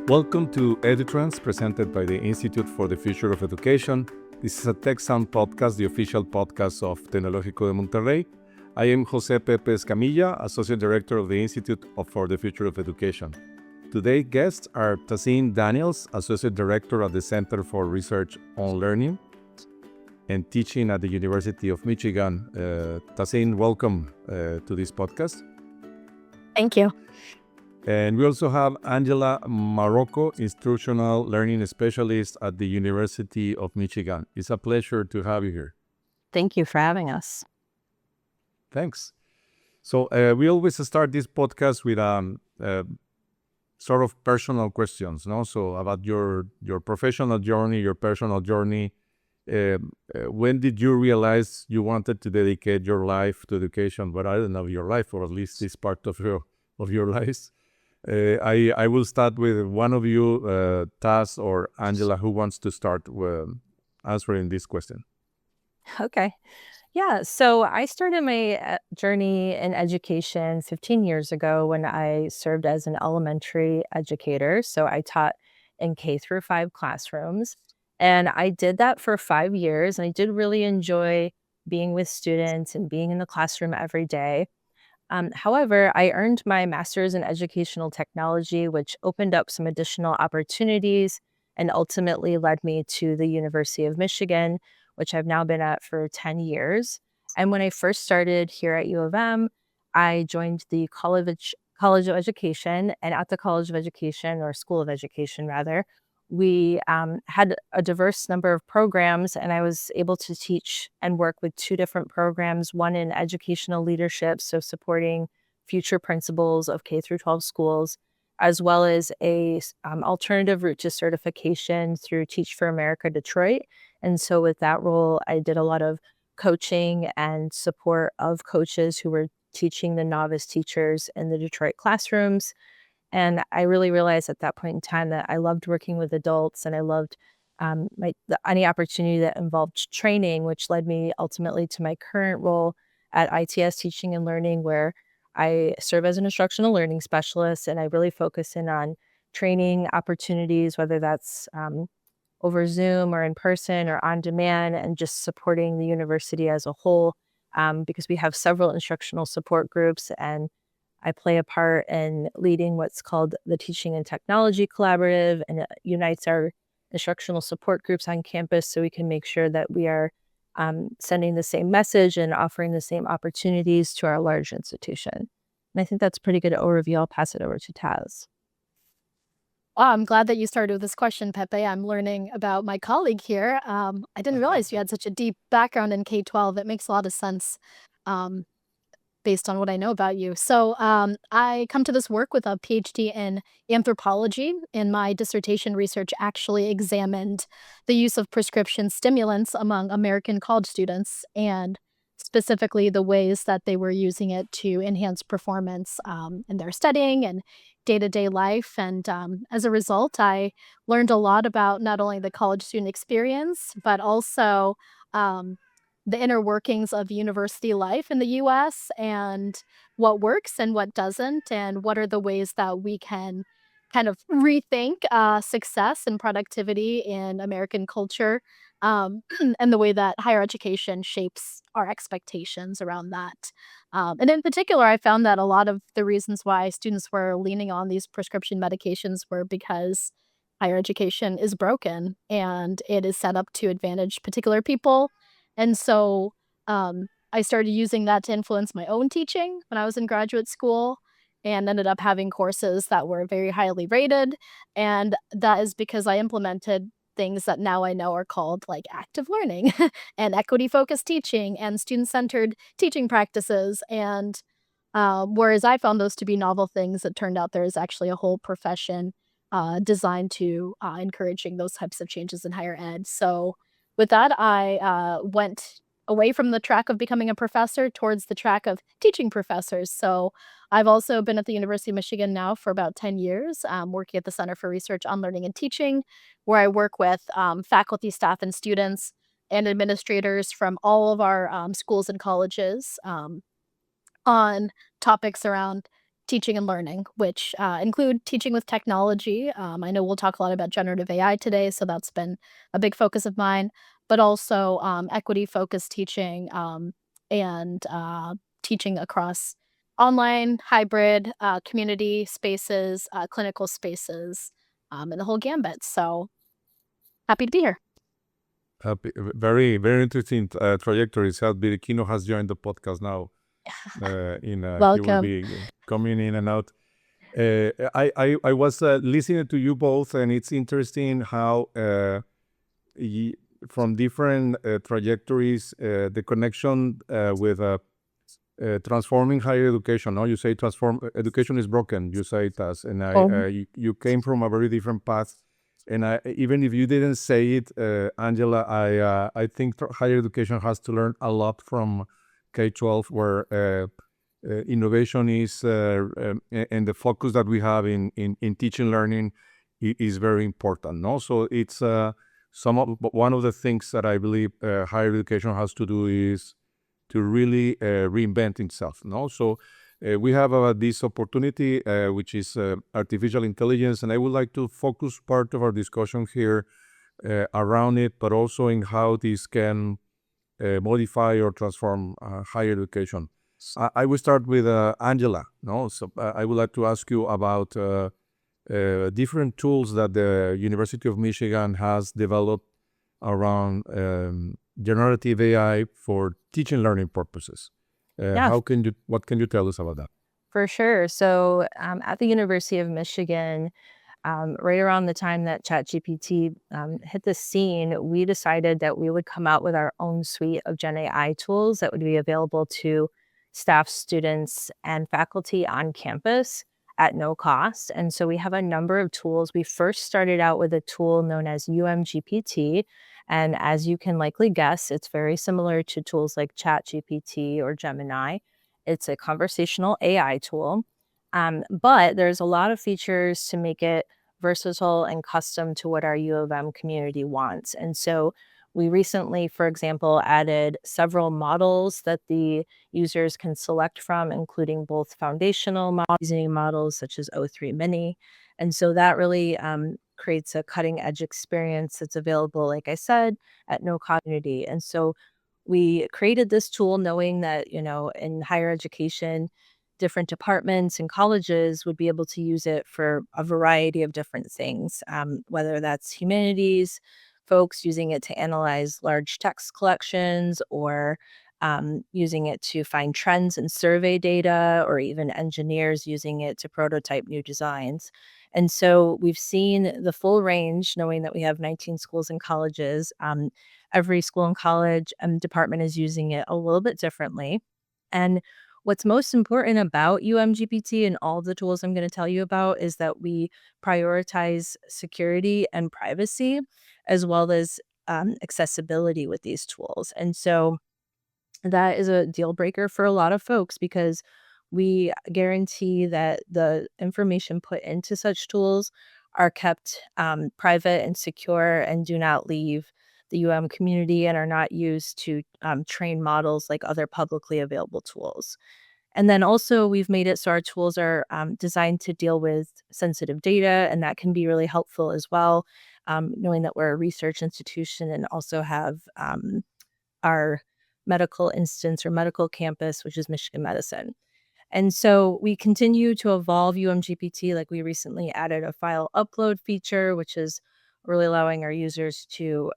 Welcome to EduTrends, presented by the Institute for the Future of Education. This is a Tec Sounds podcast, the official podcast of Tecnológico de Monterrey. I am José Pepe Escamilla, Associate Director of the Institute for the Future of Education. Today's guests are Tazin Daniels, Associate Director at the Center for Research on Learning and Teaching at the University of Michigan. Tazin, welcome to this podcast. Thank you. And we also have Angela Marocco, Instructional Learning Specialist at the University of Michigan. It's a pleasure to have you here. Thank you for having us. Thanks. So we always start this podcast with sort of personal questions, no? So about your professional journey, your personal journey. When did you realize you wanted to dedicate your life to education? But I don't know your life, or at least this part of your lives. I will start with one of you, Taz or Angela, who wants to start answering this question. Okay. Yeah, so I started my journey in education 15 years ago when I served as an elementary educator. So I taught in K through 5 classrooms, and I did that for 5 years. And I did really enjoy being with students and being in the classroom every day. However, I earned my master's in educational technology, which opened up some additional opportunities and ultimately led me to the University of Michigan, which I've now been at for 10 years. And when I first started here at U of M, I joined the College of Education. And at the College of Education, or School of Education rather, we had a diverse number of programs, and I was able to teach and work with 2 different programs, one in educational leadership, so supporting future principals of K through 12 schools, as well as a alternative route to certification through Teach for America Detroit. And so with that role, I did a lot of coaching and support of coaches who were teaching the novice teachers in the Detroit classrooms. And I really realized at that point in time that I loved working with adults, and I loved any opportunity that involved training, which led me ultimately to my current role at ITS Teaching and Learning, where I serve as an instructional learning specialist, and I really focus in on training opportunities, whether that's over Zoom or in person or on demand, and just supporting the university as a whole, because we have several instructional support groups, and I play a part in leading what's called the Teaching and Technology Collaborative, and it unites our instructional support groups on campus so we can make sure that we are sending the same message and offering the same opportunities to our large institution. And I think that's a pretty good overview. I'll pass it over to Taz. Well, I'm glad that you started with this question, Pepe. I'm learning about my colleague here. I didn't realize you had such a deep background in K-12. It makes a lot of sense based on what I know about you. So I come to this work with a PhD in anthropology, and my dissertation research actually examined the use of prescription stimulants among American college students, and specifically the ways that they were using it to enhance performance in their studying and day-to-day life. And as a result, I learned a lot about not only the college student experience, but also the inner workings of university life in the US, and what works and what doesn't, and what are the ways that we can kind of rethink success and productivity in American culture, and the way that higher education shapes our expectations around that. And in particular, I found that a lot of the reasons why students were leaning on these prescription medications were because higher education is broken and it is set up to advantage particular people. And so I started using that to influence my own teaching when I was in graduate school, and ended up having courses that were very highly rated. And that is because I implemented things that now I know are called like active learning and equity-focused teaching and student-centered teaching practices. And whereas I found those to be novel things, it turned out there is actually a whole profession designed to encouraging those types of changes in higher ed. So with that, I went away from the track of becoming a professor towards the track of teaching professors. So I've also been at the University of Michigan now for about 10 years, working at the Center for Research on Learning and Teaching, where I work with faculty, staff, and students and administrators from all of our schools and colleges on topics around teaching and learning, which include teaching with technology. I know we'll talk a lot about generative AI today, so that's been a big focus of mine, but also equity-focused teaching and teaching across online, hybrid, community spaces, clinical spaces, and the whole gambit. So happy to be here. Very, very interesting trajectory. Sad Biriquino has joined the podcast now. He will Welcome. be coming in and out. I was listening to you both, and it's interesting how from different trajectories, the connection with transforming higher education. No, you say education is broken. You say it as, and you came from a very different path. And even if you didn't say it, Angela, I think higher education has to learn a lot from K-12, where innovation is, and the focus that we have in teaching learning is very important. No, so it's one of the things that I believe higher education has to do is to really reinvent itself. No, so we have this opportunity, which is artificial intelligence, and I would like to focus part of our discussion here around it, but also in how this can modify or transform higher education. I will start with Angela. No, so I would like to ask you about different tools that the University of Michigan has developed around generative AI for teaching learning purposes. What can you tell us about that? For sure. So at the University of Michigan, right around the time that ChatGPT hit the scene, we decided that we would come out with our own suite of Gen AI tools that would be available to staff, students, and faculty on campus at no cost. And so we have a number of tools. We first started out with a tool known as UMGPT. And as you can likely guess, it's very similar to tools like ChatGPT or Gemini. It's a conversational AI tool. But there's a lot of features to make it versatile and custom to what our U of M community wants. And so we recently, for example, added several models that the users can select from, including both foundational models such as O3 Mini. And so that really creates a cutting edge experience that's available, like I said, at no cost. And so we created this tool knowing that, in higher education, different departments and colleges would be able to use it for a variety of different things, whether that's humanities, folks using it to analyze large text collections, or using it to find trends and survey data, or even engineers using it to prototype new designs. And so we've seen the full range, knowing that we have 19 schools and colleges. Every school and college and department is using it a little bit differently. And what's most important about UMGPT and all the tools I'm going to tell you about is that we prioritize security and privacy, as well as accessibility with these tools. And so that is a deal breaker for a lot of folks, because we guarantee that the information put into such tools are kept private and secure and do not leave the UM community and are not used to train models like other publicly available tools. And then also we've made it so our tools are designed to deal with sensitive data, and that can be really helpful as well, knowing that we're a research institution and also have our medical instance or medical campus, which is Michigan Medicine. And so we continue to evolve UMGPT. Like, we recently added a file upload feature, which is really allowing our users to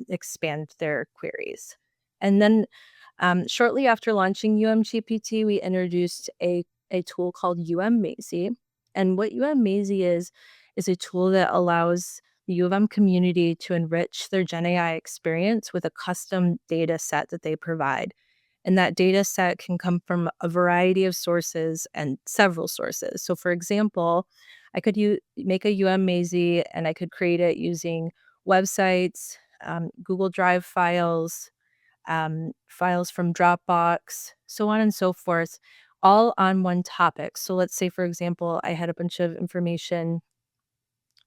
expand their queries. And then shortly after launching UMGPT, we introduced a tool called UMazy. And what UMazy is a tool that allows the U of M community to enrich their Gen AI experience with a custom data set that they provide. And that data set can come from a variety of sources and several sources. So for example, I could make a UMazy and I could create it using websites, Google Drive files, files from Dropbox, so on and so forth, all on one topic. So let's say, for example, I had a bunch of information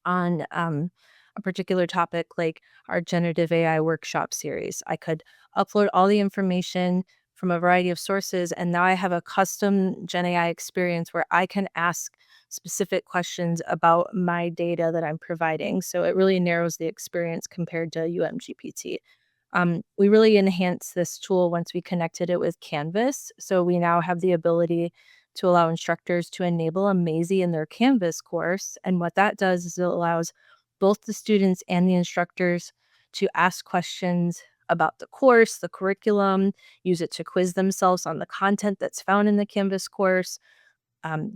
on a particular topic, like our generative AI workshop series. I could upload all the information from a variety of sources. And now I have a custom Gen AI experience where I can ask specific questions about my data that I'm providing. So it really narrows the experience compared to UMGPT. We really enhanced this tool once we connected it with Canvas. So we now have the ability to allow instructors to enable a Mazy in their Canvas course. And what that does is it allows both the students and the instructors to ask questions about the course, the curriculum, use it to quiz themselves on the content that's found in the Canvas course,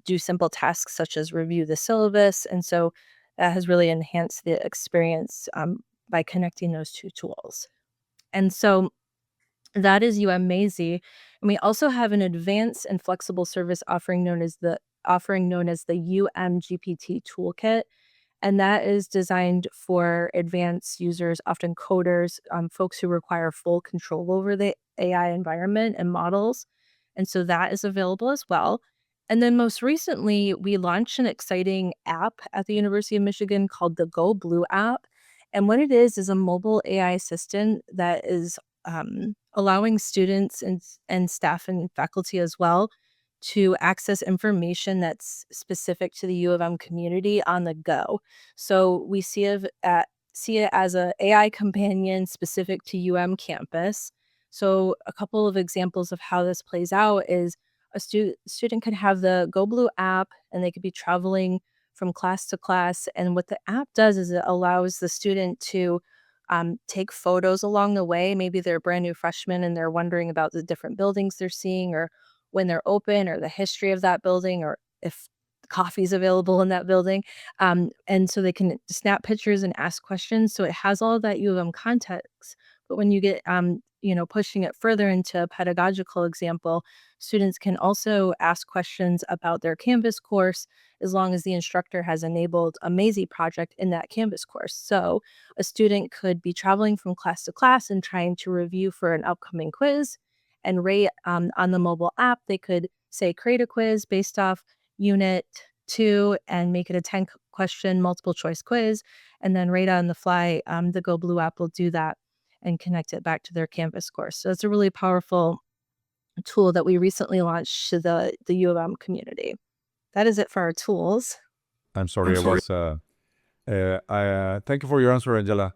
do simple tasks such as review the syllabus. And so that has really enhanced the experience by connecting those two tools. And so that is Mazy. And we also have an advanced and flexible service offering known as the UMGPT Toolkit. And that is designed for advanced users, often coders, folks who require full control over the AI environment and models. And so that is available as well. And then most recently, we launched an exciting app at the University of Michigan called the Go Blue app. And what it is a mobile AI assistant that is allowing students and staff and faculty as well to access information that's specific to the U of M community on the go. So we see it as a AI companion specific to UM campus. So a couple of examples of how this plays out is a student could have the Go Blue app and they could be traveling from class to class. And what the app does is it allows the student to take photos along the way. Maybe they're a brand new freshman and they're wondering about the different buildings they're seeing or when they're open or the history of that building or if coffee's available in that building. And so they can snap pictures and ask questions. So it has all of that U of M context. But when you get, pushing it further into a pedagogical example, students can also ask questions about their Canvas course as long as the instructor has enabled a Mazy project in that Canvas course. So a student could be traveling from class to class and trying to review for an upcoming quiz and rate on the mobile app. They could say create a quiz based off unit 2 and make it a 10 question multiple choice quiz and then rate on the fly. The Go Blue app will do that and connect it back to their Canvas course. So it's a really powerful tool that we recently launched to the U of M community. That is it for our tools. I'm sorry. Thank you for your answer, Angela.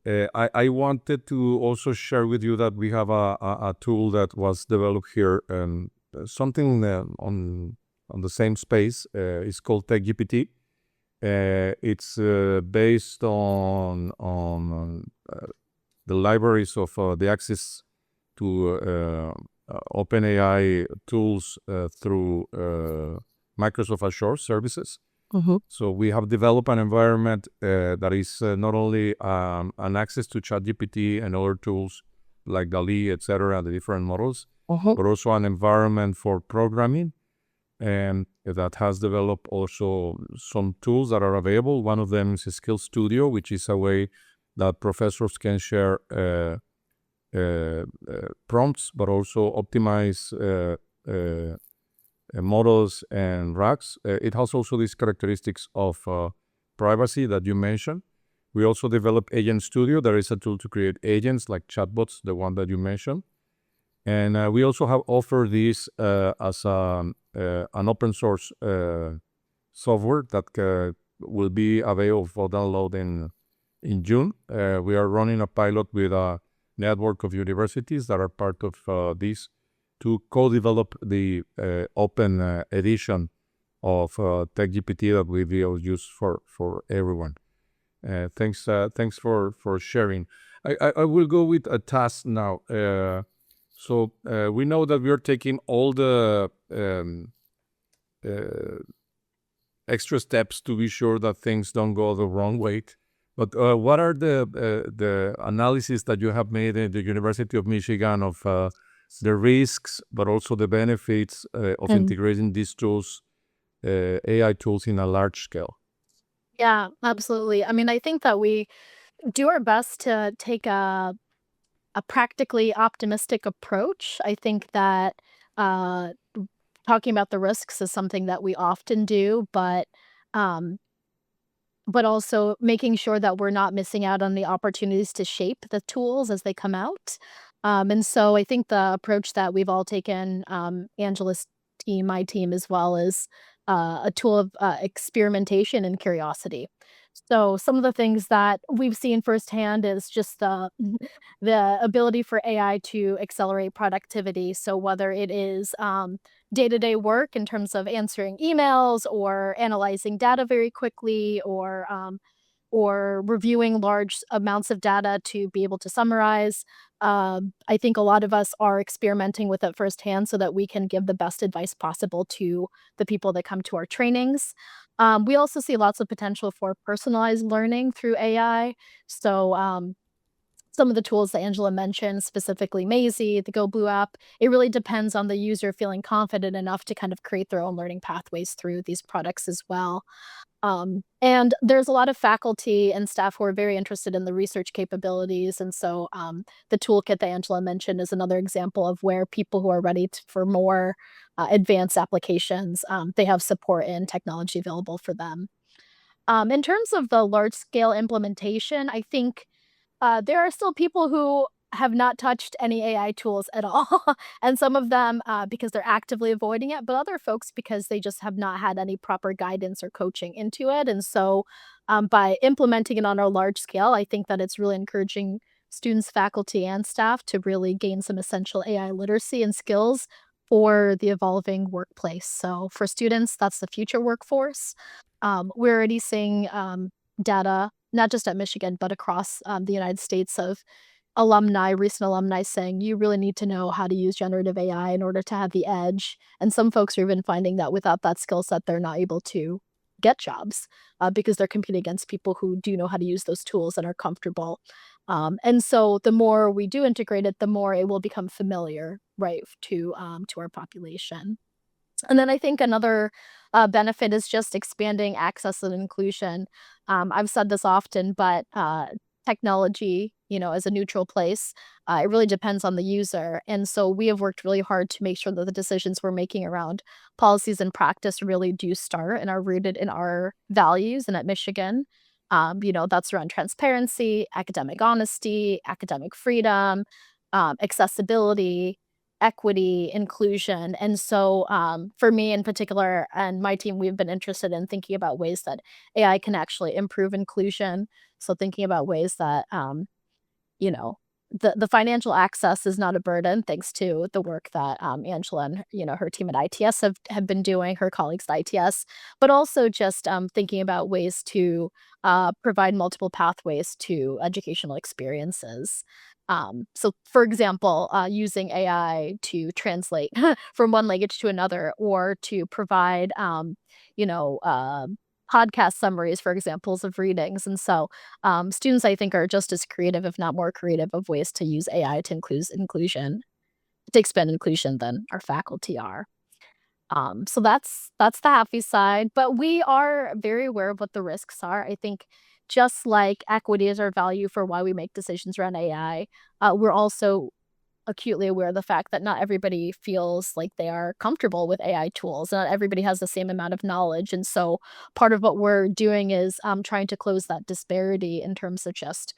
I wanted to also share with you that we have a tool that was developed here, something on the same space. It's called TechGPT. It's based on the libraries of the access to OpenAI tools through Microsoft Azure services. Mm-hmm. So we have developed an environment that is not only an access to ChatGPT and other tools like DALL-E, etc., the different models, Mm-hmm. but also an environment for programming, and that has developed also some tools that are available. One of them is Skill Studio, which is a way that professors can share prompts, but also optimize models and racks. It has also these characteristics of privacy that you mentioned. We also developed Agent Studio. There is a tool to create agents like chatbots, the one that you mentioned. And we also have offered this as an open source software that will be available for download in June. We are running a pilot with a network of universities that are part of this to co-develop the open edition of TechGPT that we will use for everyone. Thanks for sharing. I will go with a task now. So we know that we are taking all the extra steps to be sure that things don't go the wrong way. But what are the analysis that you have made at the University of Michigan of the risks, but also the benefits of integrating these tools, AI tools, in a large scale? Yeah, absolutely. I mean, I think that we do our best to take a practically optimistic approach. I think that talking about the risks is something that we often do, but also making sure that we're not missing out on the opportunities to shape the tools as they come out. And so I think the approach that we've all taken, Angela's team, my team as well, is a tool of experimentation and curiosity. So some of the things that we've seen firsthand is just the ability for AI to accelerate productivity. So whether it is day-to-day work in terms of answering emails or analyzing data very quickly, or reviewing large amounts of data to be able to summarize. I think a lot of us are experimenting with it firsthand so that we can give the best advice possible to the people that come to our trainings. We also see lots of potential for personalized learning through AI. So some of the tools that Angela mentioned, specifically Maisie, the Go Blue app, it really depends on the user feeling confident enough to kind of create their own learning pathways through these products as well. And there's a lot of faculty and staff who are very interested in the research capabilities. And so the toolkit that Angela mentioned is another example of where people who are ready for more advanced applications, they have support and technology available for them. In terms of the large scale implementation, I think there are still people who have not touched any AI tools at all, and some of them, because they're actively avoiding it, but other folks because they just have not had any proper guidance or coaching into it, and so, by implementing it on a large scale, I think that it's really encouraging students, faculty, and staff to really gain some essential AI literacy and skills for the evolving workplace. So for students, that's the future workforce. We're already seeing, data, not just at Michigan, but across, the United States of recent alumni saying, "You really need to know how to use generative AI in order to have the edge." And some folks are even finding that without that skill set, they're not able to get jobs, because they're competing against people who do know how to use those tools and are comfortable. And so the more we do integrate it, the more it will become familiar, right, to our population. And then I think another benefit is just expanding access and inclusion. I've said this often, but technology, as a neutral place, it really depends on the user. And so we have worked really hard to make sure that the decisions we're making around policies and practice really do start and are rooted in our values. And at Michigan, that's around transparency, academic honesty, academic freedom, accessibility, equity, inclusion. And so, for me in particular and my team, we've been interested in thinking about ways that AI can actually improve inclusion. So thinking about ways that, you know, the financial access is not a burden thanks to the work that Angela and her team at ITS have been doing, her colleagues at ITS, but also just thinking about ways to provide multiple pathways to educational experiences. So, for example, using AI to translate from one language to another, or to provide, you know, uh, podcast summaries for examples of readings. And so, students, I think, are just as creative, if not more creative, of ways to use AI to expand inclusion than our faculty are. So that's the happy side, but we are very aware of what the risks are. I think just like equity is our value for why we make decisions around AI, we're also acutely aware of the fact that not everybody feels like they are comfortable with AI tools. Not everybody has the same amount of knowledge. And so part of what we're doing is trying to close that disparity in terms of just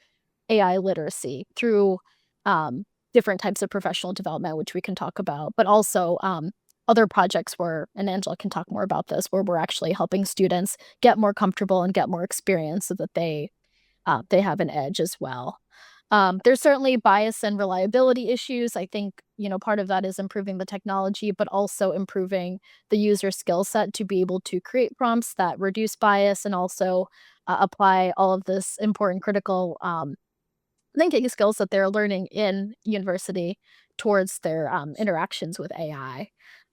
AI literacy through different types of professional development, which we can talk about, but also other projects where, and Angela can talk more about this, where we're actually helping students get more comfortable and get more experience so that they have an edge as well. There's certainly bias and reliability issues. I think, part of that is improving the technology, but also improving the user skill set to be able to create prompts that reduce bias and also apply all of this important critical thinking skills that they're learning in university towards their interactions with AI.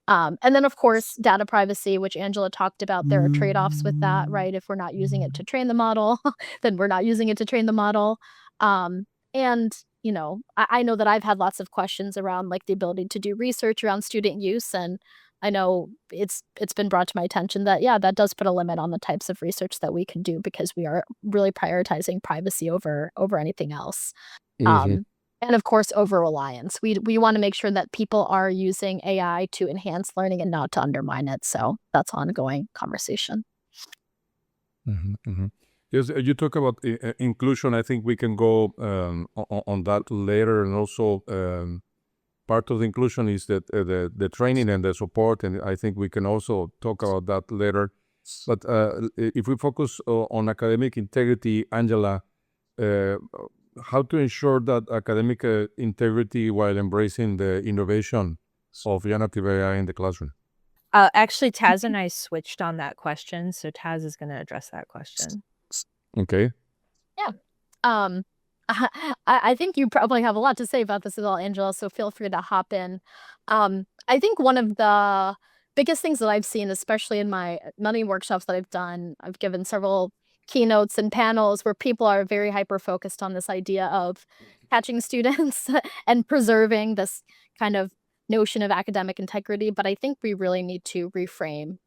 And then, of course, data privacy, which Angela talked about, there are trade offs with that, right? If we're not using it to train the model, then we're not using it to train the model. And I know that I've had lots of questions around like the ability to do research around student use, and I know it's been brought to my attention that yeah, that does put a limit on the types of research that we can do because we are really prioritizing privacy over anything else. Mhm. Um, and of course, over reliance. We want to make sure that people are using AI to enhance learning and not to undermine it. So that's ongoing conversation. Mhm, mhm. Yes, you talk about inclusion. I think we can go on that later, and also part of the inclusion is that the training and the support, and I think we can also talk about that later. But if we focus on academic integrity, Angela, how to ensure that academic integrity while embracing the innovation of generative AI in the classroom? Actually, Taz and I switched on that question, so Taz is going to address that question. Okay. Yeah. I think you probably have a lot to say about this as well, Angela, so feel free to hop in. I think one of the biggest things that I've seen, especially in my many workshops that I've done, I've given several keynotes and panels where people are very hyper-focused on this idea of catching students and preserving this kind of notion of academic integrity, but I think we really need to reframe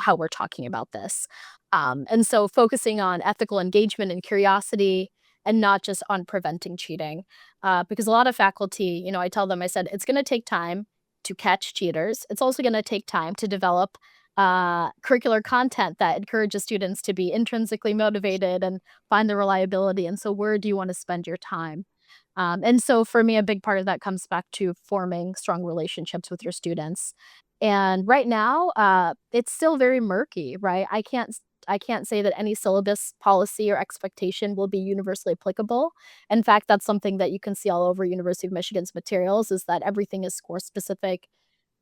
how we're talking about this. And so focusing on ethical engagement and curiosity and not just on preventing cheating. Because a lot of faculty, you know, I tell them, I said, it's going to take time to catch cheaters. It's also going to take time to develop curricular content that encourages students to be intrinsically motivated and find the reliability. And so where do you want to spend your time? And so for me, a big part of that comes back to forming strong relationships with your students. And right now, it's still very murky, right? I can't say that any syllabus policy or expectation will be universally applicable. In fact, that's something that you can see all over University of Michigan's materials, is that everything is course specific,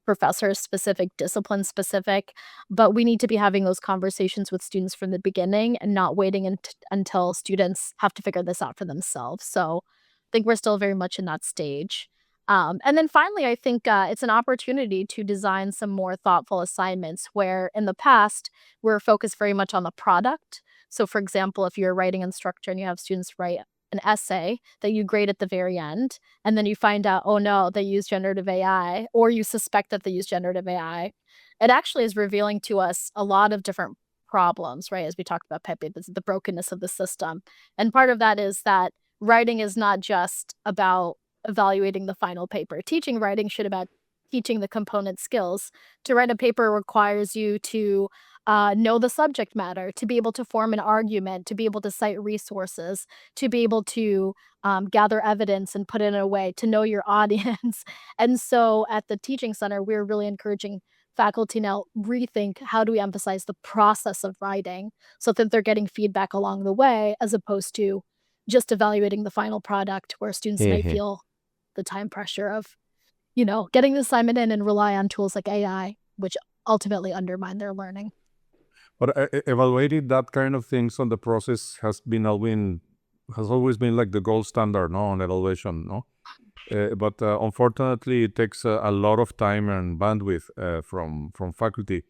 professor specific, discipline specific, but we need to be having those conversations with students from the beginning and not waiting until students have to figure this out for themselves. So I think we're still very much in that stage. And then finally, I think it's an opportunity to design some more thoughtful assignments where in the past, we're focused very much on the product. So for example, if you're a writing instructor and you have students write an essay that you grade at the very end, and then you find out, oh no, they use generative AI, or you suspect that they use generative AI, it actually is revealing to us a lot of different problems, right? As we talked about Pepe, the brokenness of the system. And part of that is that writing is not just about evaluating the final paper. Teaching writing should about teaching the component skills. To write a paper requires you to know the subject matter, to be able to form an argument, to be able to cite resources, to be able to gather evidence and put it in a way, to know your audience. And so at the Teaching Center, we're really encouraging faculty now rethink, how do we emphasize the process of writing so that they're getting feedback along the way, as opposed to just evaluating the final product, where students may feel the time pressure of, you know, getting the assignment in and rely on tools like AI, which ultimately undermine their learning. But evaluating that kind of things on the process has always been like the gold standard, no, on evaluation, no. But unfortunately, it takes a lot of time and bandwidth from faculty.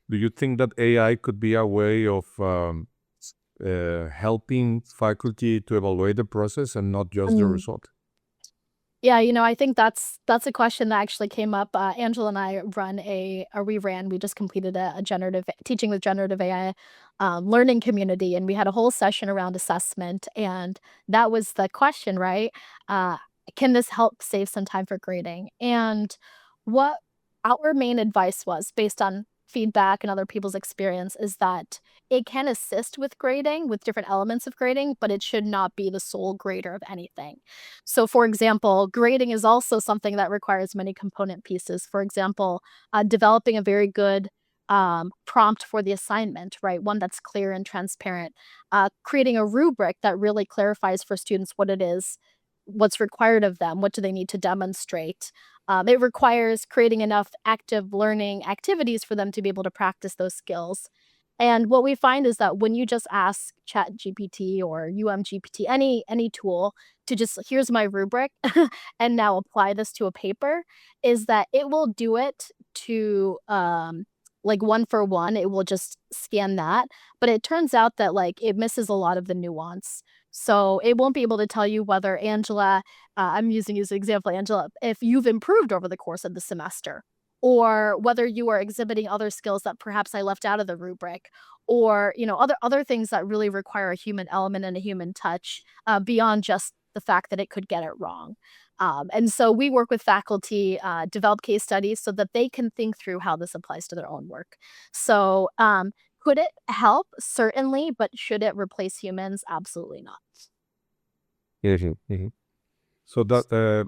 Do you think that AI could be a way of helping faculty to evaluate the process and not just the result? Yeah, you know, I think that's a question that actually came up. Angela and I we just completed a generative teaching with generative AI learning community, and we had a whole session around assessment, and that was the question, right? Uh, can this help save some time for grading? And what our main advice was, based on feedback and other people's experience, is that it can assist with grading, with different elements of grading, but it should not be the sole grader of anything. So for example, grading is also something that requires many component pieces. For example, developing a very good prompt for the assignment, right? One that's clear and transparent. Creating a rubric that really clarifies for students what it is, what's required of them, what do they need to demonstrate. It requires creating enough active learning activities for them to be able to practice those skills. And what we find is that when you just ask ChatGPT or UMGPT, any tool, to just, here's my rubric and now apply this to a paper, is that it will do it to like one for one. It will just scan that, but it turns out that like it misses a lot of the nuance. So it won't be able to tell you whether Angela, I'm using you as an example, Angela, if you've improved over the course of the semester, or whether you are exhibiting other skills that perhaps I left out of the rubric, or, you know, other things that really require a human element and a human touch, beyond just the fact that it could get it wrong. And so we work with faculty, develop case studies so that they can think through how this applies to their own work. So Could it help? Certainly, but should it replace humans? Absolutely not. So that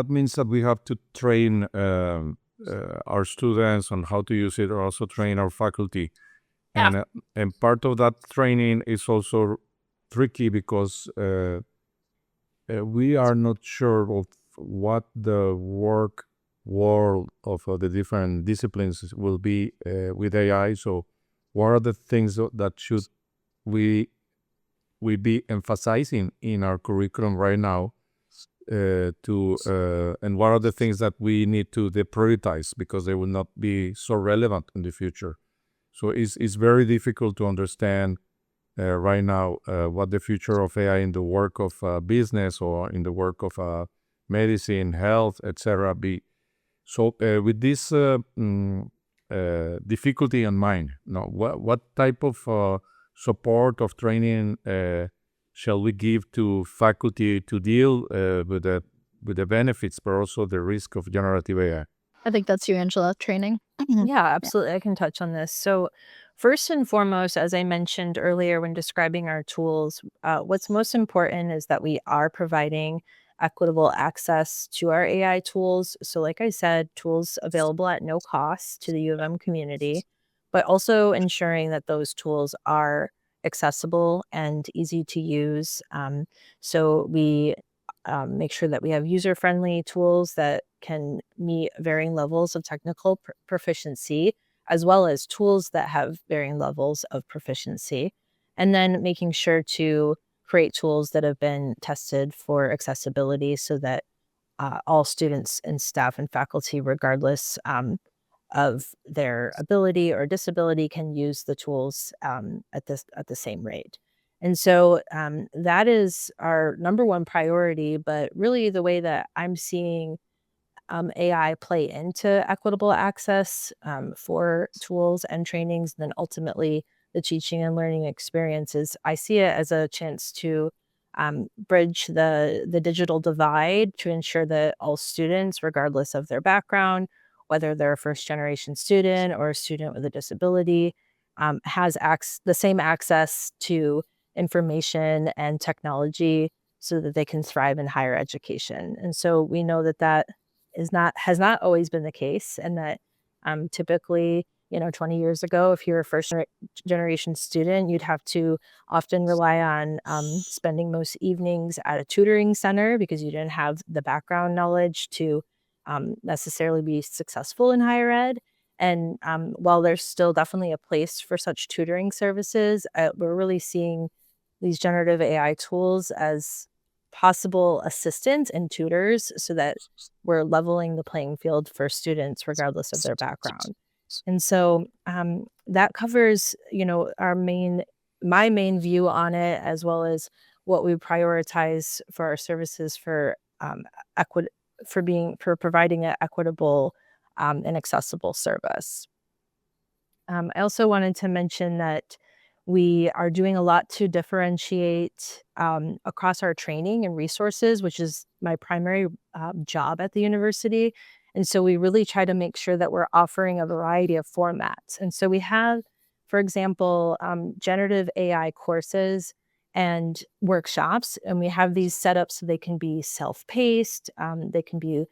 means that we have to train our students on how to use it, or also train our faculty. Yeah. And part of that training is also tricky because we are not sure of what the work world of the different disciplines will be with AI. So what are the things that should we be emphasizing in our curriculum right now, and what are the things that we need to deprioritize because they will not be so relevant in the future? So it's very difficult to understand right now what the future of AI in the work of business or in the work of medicine, health, etc. be. So with this difficulty in mind, what type of support of training shall we give to faculty to deal with the benefits, but also the risk of generative AI? I think that's you, Angela, training. Yeah, absolutely. I can touch on this. So, first and foremost, as I mentioned earlier when describing our tools, what's most important is that we are providing equitable access to our AI tools. So, like I said, tools available at no cost to the U of M community, but also ensuring that those tools are accessible and easy to use. So, we make sure that we have user-friendly tools that can meet varying levels of technical proficiency, as well as tools that have varying levels of proficiency. And then making sure to create tools that have been tested for accessibility so that all students and staff and faculty, regardless of their ability or disability, can use the tools at the same rate. And so that is our number one priority. But really, the way that I'm seeing AI play into equitable access for tools and trainings, and then ultimately the teaching and learning experiences, I see it as a chance to bridge the digital divide to ensure that all students, regardless of their background, whether they're a first generation student or a student with a disability, has the same access to information and technology so that they can thrive in higher education. And so we know that has not always been the case, and that typically, 20 years ago, if you're a first generation student, you'd have to often rely on spending most evenings at a tutoring center because you didn't have the background knowledge to necessarily be successful in higher ed. And while there's still definitely a place for such tutoring services, we're really seeing these generative AI tools as possible assistants and tutors so that we're leveling the playing field for students regardless of their background. And so that covers, my main view on it, as well as what we prioritize for our services for for providing an equitable and accessible service. I also wanted to mention that we are doing a lot to differentiate across our training and resources, which is my primary job at the university. And so we really try to make sure that we're offering a variety of formats. And so we have, for example, generative AI courses and workshops, and we have these set up so they can be self-paced, they can be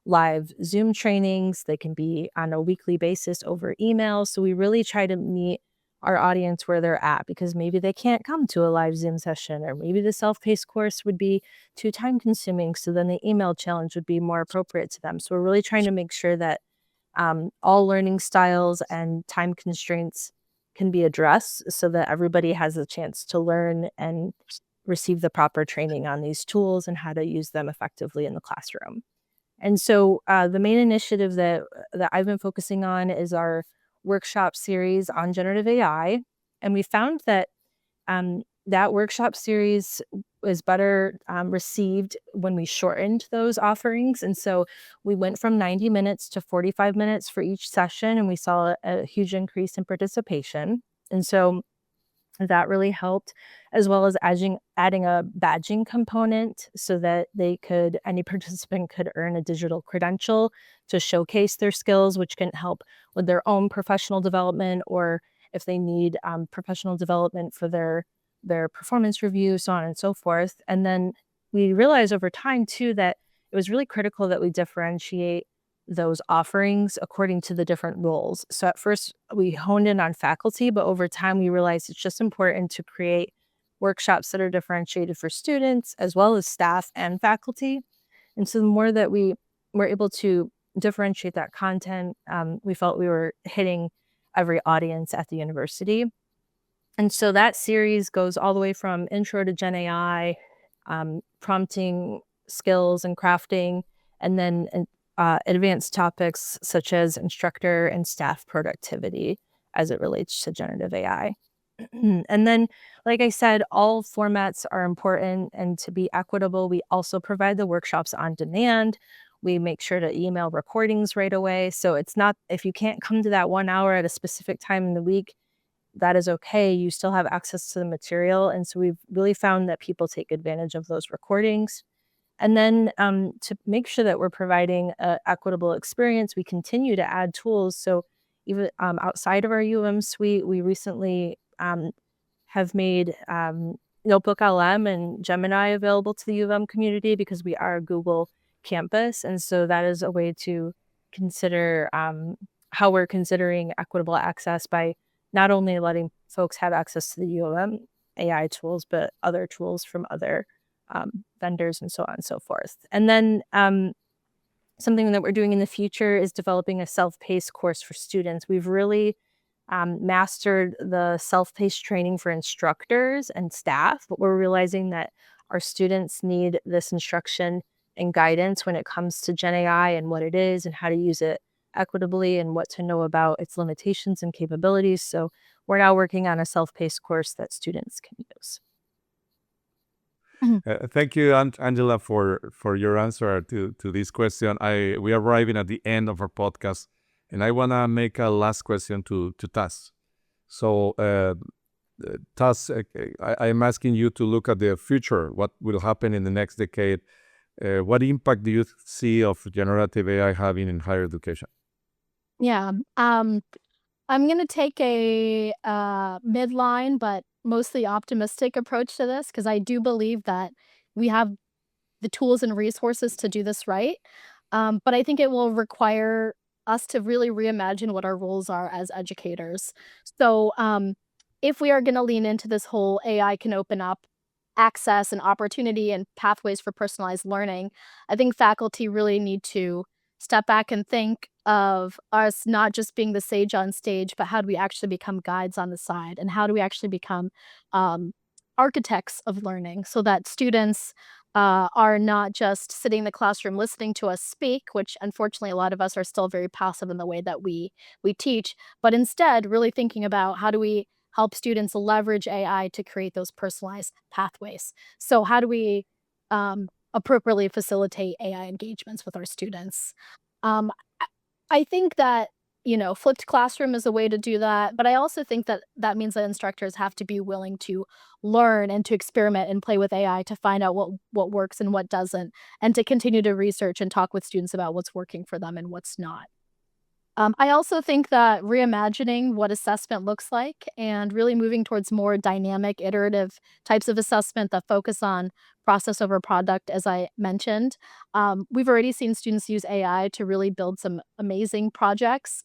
live Zoom trainings, they can be on a weekly basis over email. So we really try to meet our audience where they're at, because maybe they can't come to a live Zoom session, or maybe the self-paced course would be too time consuming. So then the email challenge would be more appropriate to them. So we're really trying to make sure that all learning styles and time constraints can be addressed so that everybody has a chance to learn and receive the proper training on these tools and how to use them effectively in the classroom. And so the main initiative that I've been focusing on is our workshop series on generative AI. And we found that that workshop series was better received when we shortened those offerings. And so we went from 90 minutes to 45 minutes for each session, and we saw a huge increase in participation. And so That really helped, as well as adding a badging component so that any participant could earn a digital credential to showcase their skills, which can help with their own professional development, or if they need professional development for their performance review, so on and so forth. And then we realized over time too that it was really critical that we differentiate those offerings according to the different roles. So at first we honed in on faculty, but over time we realized it's just important to create workshops that are differentiated for students as well as staff and faculty. And so the more that we were able to differentiate that content, we felt we were hitting every audience at the university. And so that series goes all the way from intro to Gen AI, prompting skills and crafting, and then advanced topics such as instructor and staff productivity as it relates to generative AI. And then, like I said, all formats are important, and to be equitable, we also provide the workshops on demand. We make sure to email recordings right away. So it's not, if you can't come to that 1 hour at a specific time in the week, that is okay. You still have access to the material. And so we've really found that people take advantage of those recordings. And then to make sure that we're providing an equitable experience, we continue to add tools. So even outside of our suite, we recently have made Notebook LM and Gemini available to the community because we are a Google campus. And so that is a way to consider how we're considering equitable access by not only letting folks have access to the AI tools, but other tools from other vendors and so on and so forth. And then something that we're doing in the future is developing a self-paced course for students. We've really mastered the self-paced training for instructors and staff, but we're realizing that our students need this instruction and guidance when it comes to Gen AI and what it is and how to use it equitably and what to know about its limitations and capabilities. So we're now working on a self-paced course that students can use. Thank you, Angela, for your answer to this question. We are arriving at the end of our podcast, and I want to make a last question to Taz. So, Taz, I'm asking you to look at the future. What will happen in the next decade? What impact do you see of generative AI having in higher education? Yeah. I'm going to take a midline, but mostly optimistic approach to this because I do believe that we have the tools and resources to do this right. But I think it will require us to really reimagine what our roles are as educators. So if we are going to lean into this whole AI can open up access and opportunity and pathways for personalized learning, I think faculty really need to step back and think of us not just being the sage on stage, but how do we actually become guides on the side? And how do we actually become architects of learning so that students are not just sitting in the classroom listening to us speak, which unfortunately a lot of us are still very passive in the way that we teach, but instead really thinking about how do we help students leverage AI to create those personalized pathways. So how do we appropriately facilitate AI engagements with our students? Um, I think that, flipped classroom is a way to do that, but I also think that that means that instructors have to be willing to learn and to experiment and play with AI to find out what works and what doesn't, and to continue to research and talk with students about what's working for them and what's not. I also think that reimagining what assessment looks like and really moving towards more dynamic, iterative types of assessment that focus on process over product, as I mentioned. We've already seen students use AI to really build some amazing projects.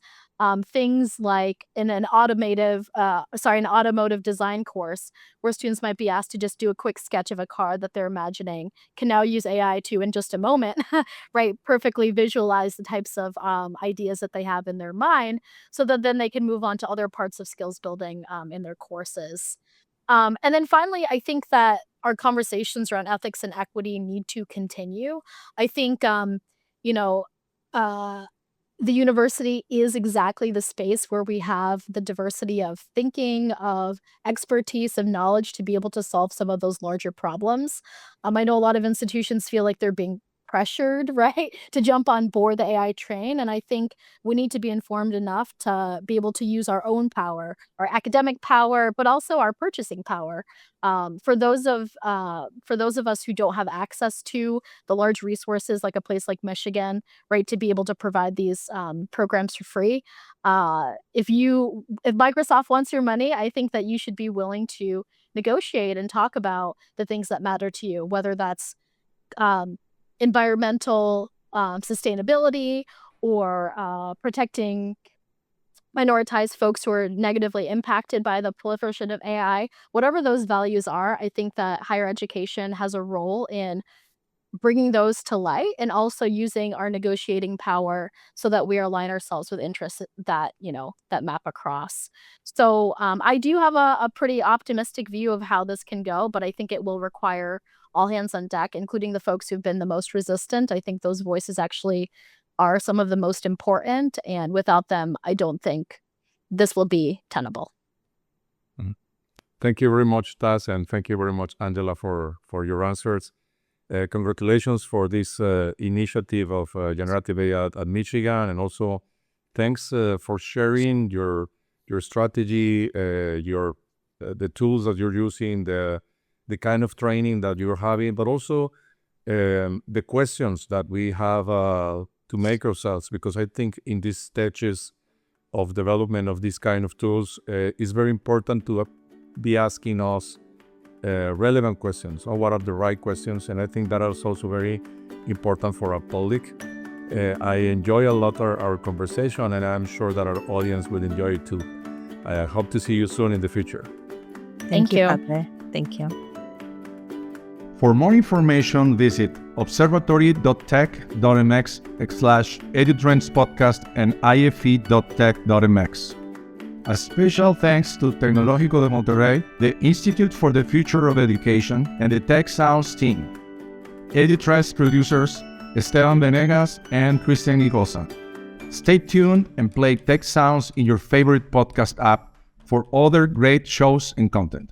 Things like in an automotive design course, where students might be asked to just do a quick sketch of a car that they're imagining, can now use AI to, in just a moment, right, perfectly visualize the types of ideas that they have in their mind, so that then they can move on to other parts of skills building in their courses. And then finally, I think that our conversations around ethics and equity need to continue. I think, you know, uh, the university is exactly the space where we have the diversity of thinking, of expertise, of knowledge to be able to solve some of those larger problems. I know a lot of institutions feel like they're being pressured, right, to jump on board the AI train. And I think we need to be informed enough to be able to use our own power, our academic power, but also our purchasing power. For those of us who don't have access to the large resources like a place like Michigan, right, to be able to provide these programs for free, if Microsoft wants your money, I think that you should be willing to negotiate and talk about the things that matter to you, whether that's environmental sustainability or protecting minoritized folks who are negatively impacted by the proliferation of AI. Whatever those values are, I think that higher education has a role in bringing those to light and also using our negotiating power so that we align ourselves with interests that, that map across. So I do have a pretty optimistic view of how this can go, but I think it will require all hands on deck, including the folks who've been the most resistant. I think those voices actually are some of the most important, and without them, I don't think this will be tenable. Thank you very much, Taz, and thank you very much, Angela, for your answers. Congratulations for this initiative of generative AI at Michigan, and also thanks for sharing your strategy, the tools that you're using, the kind of training that you're having, but also the questions that we have to make ourselves, because I think in these stages of development of these kind of tools, it's very important to be asking us relevant questions, or what are the right questions, and I think that is also very important for our public. I enjoy a lot our conversation, and I'm sure that our audience will enjoy it too. I hope to see you soon in the future. Thank you, you. Pepe. Thank you. For more information, visit observatory.tech.mx/EduTrends podcast and ife.tech.mx. A special thanks to Tecnológico de Monterrey, the Institute for the Future of Education, and the Tec Sounds team. EduTrends producers Esteban Venegas and Cristian Hijosa. Stay tuned and play Tec Sounds in your favorite podcast app for other great shows and content.